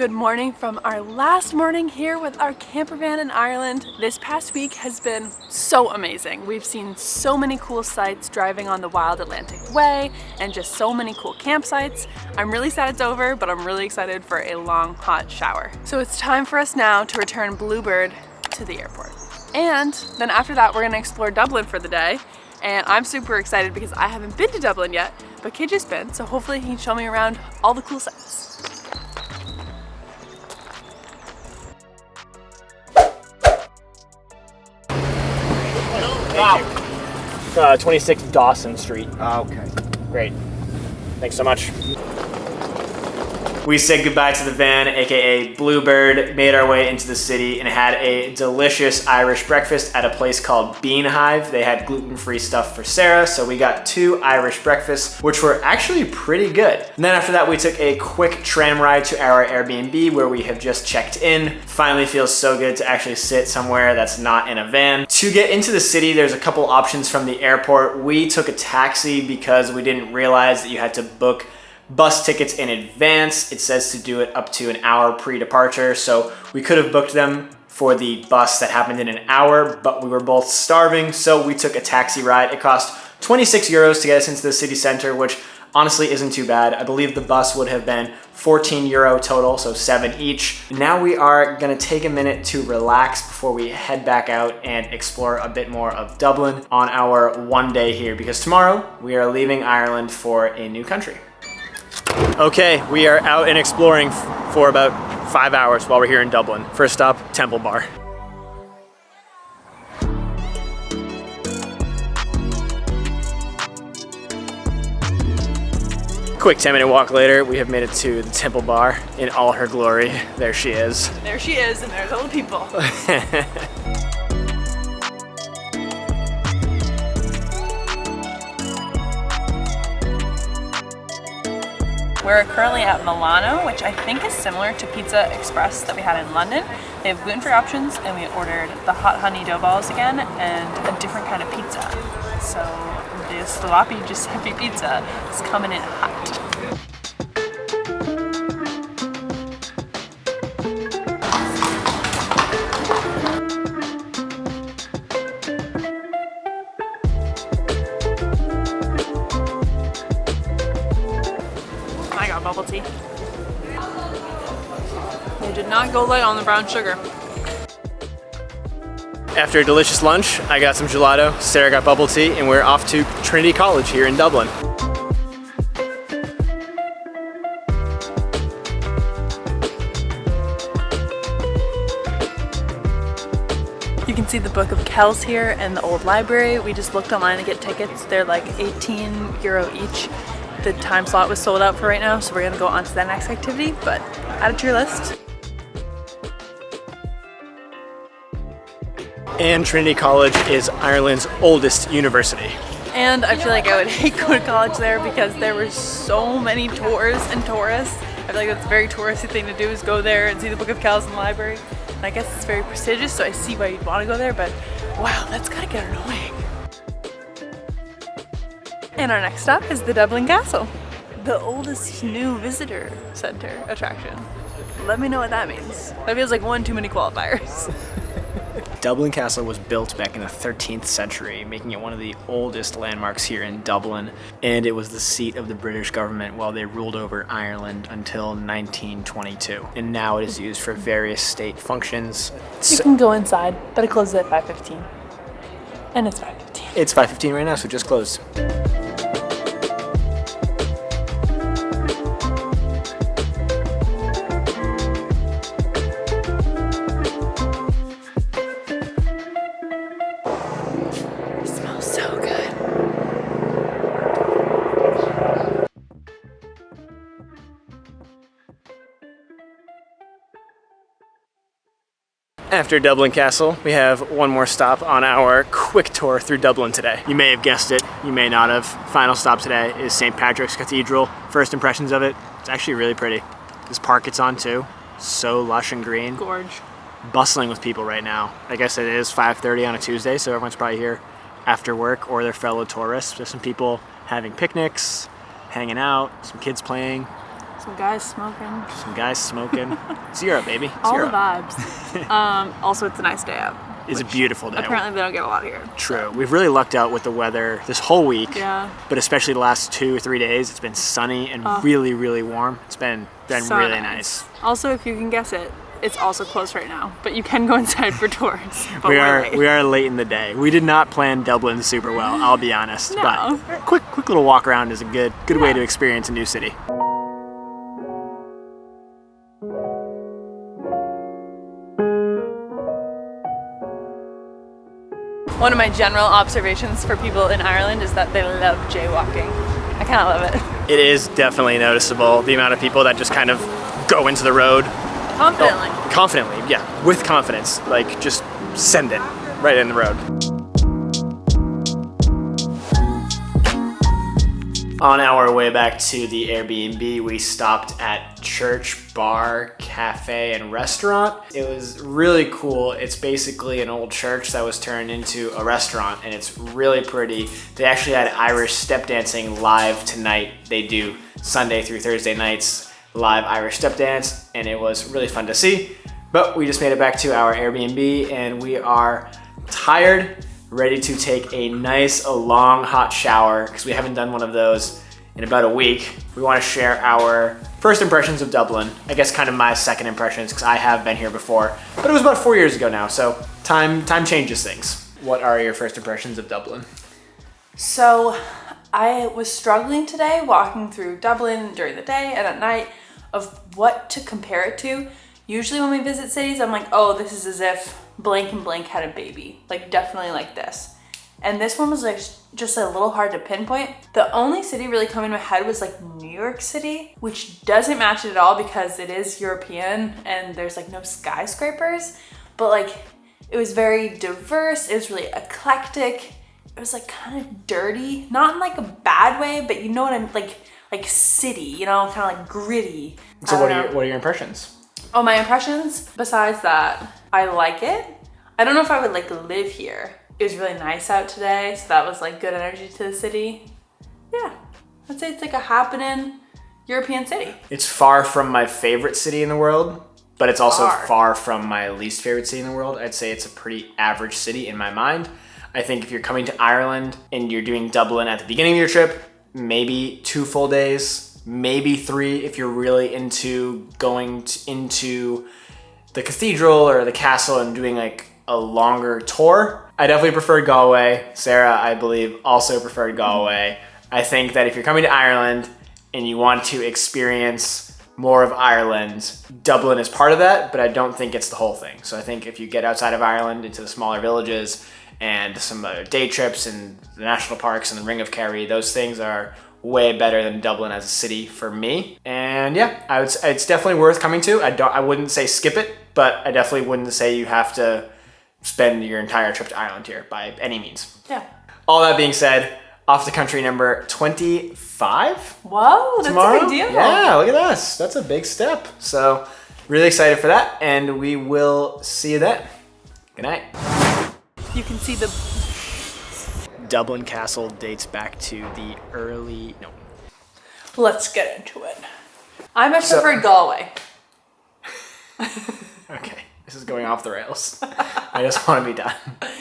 Good morning from our last morning here with our camper van in Ireland. This past week has been so amazing. We've seen so many cool sights driving on the Wild Atlantic Way and just so many cool campsites. I'm really sad it's over, but I'm really excited for a long, hot shower. So it's time for us now to return Bluebird to the airport. And then after that, we're gonna explore Dublin for the day. And I'm super excited because I haven't been to Dublin yet, but KJ's been, so hopefully he can show me around all the cool sights. Wow. 26 Dawson Street. Okay. Great. Thanks so much. We said goodbye to the van, aka Bluebird, made our way into the city and had a delicious Irish breakfast at a place called Bean Hive. They had gluten-free stuff for Sarah, so we got 2 Irish breakfasts, which were actually pretty good. And then after that, we took a quick tram ride to our Airbnb where we have just checked in. Finally feels so good to actually sit somewhere that's not in a van. To get into the city, there's a couple options from the airport. We took a taxi because we didn't realize that you had to book bus tickets in advance. It says to do it up to an hour pre-departure, so we could have booked them for the bus that happened in an hour, but we were both starving, so we took a taxi ride. It cost 26 euros to get us into the city center, which honestly isn't too bad. I believe the bus would have been 14 euro total, so 7 each. Now we are gonna take a minute to relax before we head back out and explore a bit more of Dublin on our one day here, because tomorrow we are leaving Ireland for a new country. Okay, we are out and exploring for about 5 hours while we're here in Dublin. First stop, Temple Bar. Quick 10-minute walk later, we have made it to the Temple Bar in all her glory. There she is. There she is, and there's all the people. We're currently at Milano, which I think is similar to Pizza Express that we had in London. They have gluten-free options, and we ordered the hot honey dough balls again and a different kind of pizza. So the sloppy Giuseppe pizza is coming in hot. I got bubble tea. They did not go light on the brown sugar. After a delicious lunch, I got some gelato, Sarah got bubble tea, and we're off to Trinity College here in Dublin. You can see the Book of Kells here and the old library. We just looked online to get tickets. They're like 18 euro each. The time slot was sold out for right now, so we're gonna go on to that next activity, but add it to your list. And Trinity College is Ireland's oldest university. And I feel like I would hate going to college there because there were so many tours and tourists. I feel like that's a very touristy thing to do, is go there and see the Book of Kells in the library. And I guess it's very prestigious, so I see why you'd want to go there, but wow, that's gotta get annoying. And our next stop is the Dublin Castle, the oldest new visitor center attraction. Let me know what that means. That feels like one too many qualifiers. Dublin Castle was built back in the 13th century, making it one of the oldest landmarks here in Dublin, and it was the seat of the British government while they ruled over Ireland until 1922. And now it is used for various state functions. You can go inside, but it closes at 5:15. And it's 5:15. It's 5:15 right now, so it just closed. After Dublin Castle, we have one more stop on our quick tour through Dublin today. You may have guessed it, you may not have. Final stop today is St. Patrick's Cathedral. First impressions of it, it's actually really pretty. This park it's on too, so lush and green. Gorge. Bustling with people right now. I guess it is 5:30 on a Tuesday, so everyone's probably here after work or their fellow tourists. There's some people having picnics, hanging out, some kids playing. Some guys smoking. Some guys smoking. It's Europe, baby. It's All Europe. the vibes. Also, it's a nice day out. It's a beautiful day. Apparently, they don't get a lot here. True. We've really lucked out with the weather this whole week. Yeah. But especially the last 2 or 3 days, it's been sunny and really, really warm. It's been So really nice. Also, if you can guess it, it's also closed right now, but you can go inside for tours. But We we're late. are late in the day. We did not plan Dublin super well, I'll be honest. No. But quick little walk around is a good way to experience a new city. One of my general observations for people in Ireland is that they love jaywalking. I kind of love it. It is definitely noticeable, the amount of people that just kind of go into the road. Confidently. Confidently, yeah, with confidence. Like, just send it right in the road. On our way back to the Airbnb, we stopped at Church Bar, Cafe, and Restaurant. It was really cool. It's basically an old church that was turned into a restaurant, and it's really pretty. They actually had Irish step dancing live tonight. They do Sunday through Thursday nights, live Irish step dance, and it was really fun to see. But we just made it back to our Airbnb, and we are tired, ready to take a nice, long, hot shower, because we haven't done one of those in about a week. We want to share our first impressions of Dublin. I guess kind of my second impressions, because I have been here before, but it was about 4 years ago now, so time changes things. What are your first impressions of Dublin? So I was struggling today walking through Dublin during the day and at night of what to compare it to. Usually when we visit cities, I'm like, oh, this is as if blank and blank had a baby. Like, definitely like this. And this one was like just a little hard to pinpoint. The only city really coming to my head was like New York City, which doesn't match it at all because it is European and there's like no skyscrapers. But like, it was very diverse. It was really eclectic. It was like kind of dirty, not in like a bad way, but you know what I'm like city, you know, kind of like gritty. So what are your impressions? Oh, my impressions? Besides that, I like it. I don't know if I would like live here. It was really nice out today, so that was like good energy to the city. Yeah, I'd say it's like a happening European city. It's far from my favorite city in the world, but it's also Far. far from my least favorite city in the world. I'd say it's a pretty average city in my mind. I think if you're coming to Ireland and you're doing Dublin at the beginning of your trip, maybe 2 full days, maybe 3 if you're really into going into the Cathedral or the Castle and doing like a longer tour. I definitely preferred Galway. Sarah, I believe, also preferred Galway. I think that if you're coming to Ireland and you want to experience more of Ireland, Dublin is part of that, but I don't think it's the whole thing. So I think if you get outside of Ireland into the smaller villages and some day trips and the national parks and the Ring of Kerry, those things are way better than Dublin as a city for me. And yeah, I would say it's definitely worth coming to. I wouldn't say skip it, but I definitely wouldn't say you have to spend your entire trip to Ireland here by any means. Yeah. All that being said, off to country number 25. Whoa, that's tomorrow. a big deal. Yeah, look at us. That's a big step. So really excited for that, and we will see you then. Good night. You can see the Dublin Castle dates back to the Let's get into it. I much prefer Galway. Okay, this is going off the rails. I just want to be done.